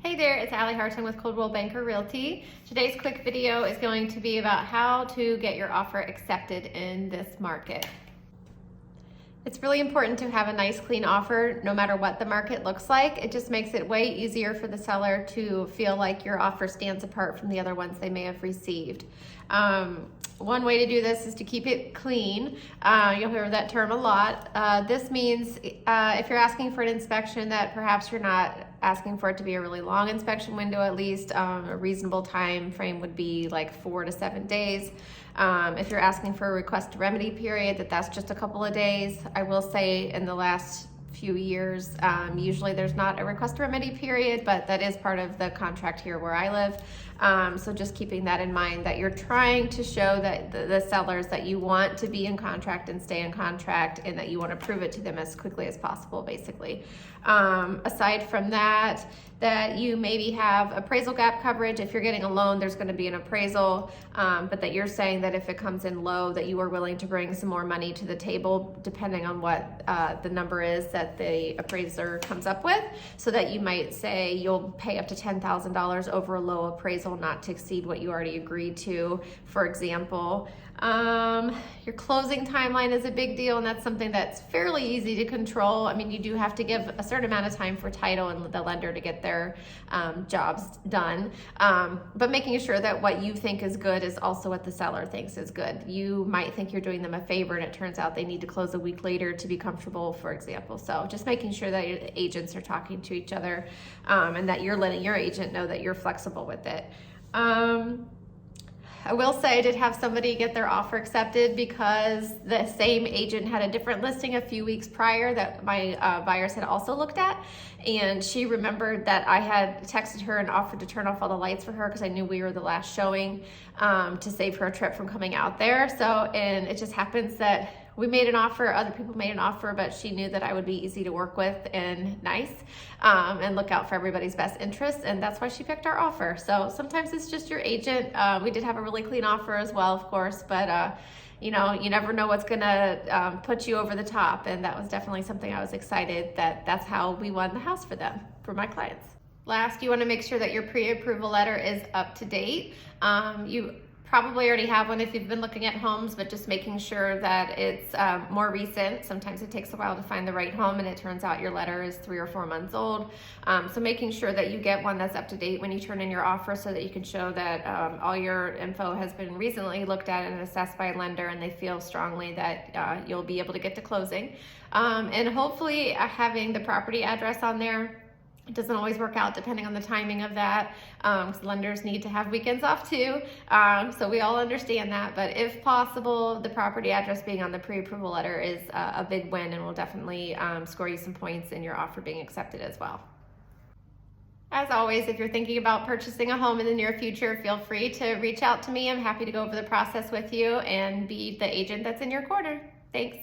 Hey there, it's Allie Hartung with Coldwell Banker Realty. Today's quick video is going to be about how to get your offer accepted in this market. It's really important to have a nice clean offer no matter what the market looks like. It just makes it way easier for the seller to feel like your offer stands apart from the other ones they may have received. One way to do this is to keep it clean. You'll hear that term a lot. This means if you're asking for an inspection that perhaps you're not asking for it to be a really long inspection window, at least a reasonable time frame would be like 4 to 7 days. If you're asking for a request to remedy period, that's just a couple of days. I will say in the last few years, usually there's not a request to remedy period, but that is part of the contract here where I live. So just keeping that in mind, that you're trying to show that the sellers that you want to be in contract and stay in contract, and that you want to prove it to them as quickly as possible, basically. Aside from that you maybe have appraisal gap coverage. If you're getting a loan, there's going to be an appraisal, but that you're saying that if it comes in low, that you are willing to bring some more money to the table, depending on what the number is that the appraiser comes up with. So that you might say you'll pay up to $10,000 over a low appraisal, not to exceed what you already agreed to, for example. Your closing timeline is a big deal, and that's something that's fairly easy to control. I mean, you do have to give a certain amount of time for title and the lender to get their jobs done, but making sure that what you think is good is also what the seller thinks is good. You might think you're doing them a favor, and it turns out they need to close a week later to be comfortable, for example. So just making sure that your agents are talking to each other, and that you're letting your agent know that you're flexible with it. I will say I did have somebody get their offer accepted because the same agent had a different listing a few weeks prior that my buyers had also looked at, and she remembered that I had texted her and offered to turn off all the lights for her because I knew we were the last showing, to save her a trip from coming out there. So, and it just happens that we made an offer, other people made an offer, but she knew that I would be easy to work with and nice, and look out for everybody's best interests, and that's why she picked our offer. So sometimes it's just your agent. We did have a really clean offer as well, of course, but you know, you never know what's gonna put you over the top, and that was definitely something I was excited that that's how we won the house for them, for my clients. Last, you wanna make sure that your pre-approval letter is up to date. You probably already have one if you've been looking at homes, but just making sure that it's more recent. Sometimes it takes a while to find the right home, and it turns out your letter is 3 or 4 months old. So making sure that you get one that's up to date when you turn in your offer, so that you can show that all your info has been recently looked at and assessed by a lender, and they feel strongly that you'll be able to get to closing. And hopefully having the property address on there. It doesn't always work out depending on the timing of that, because lenders need to have weekends off too. So we all understand that, but if possible, the property address being on the pre-approval letter is a big win, and will definitely score you some points in your offer being accepted as well. As always, if you're thinking about purchasing a home in the near future, feel free to reach out to me. I'm happy to go over the process with you and be the agent that's in your corner. Thanks.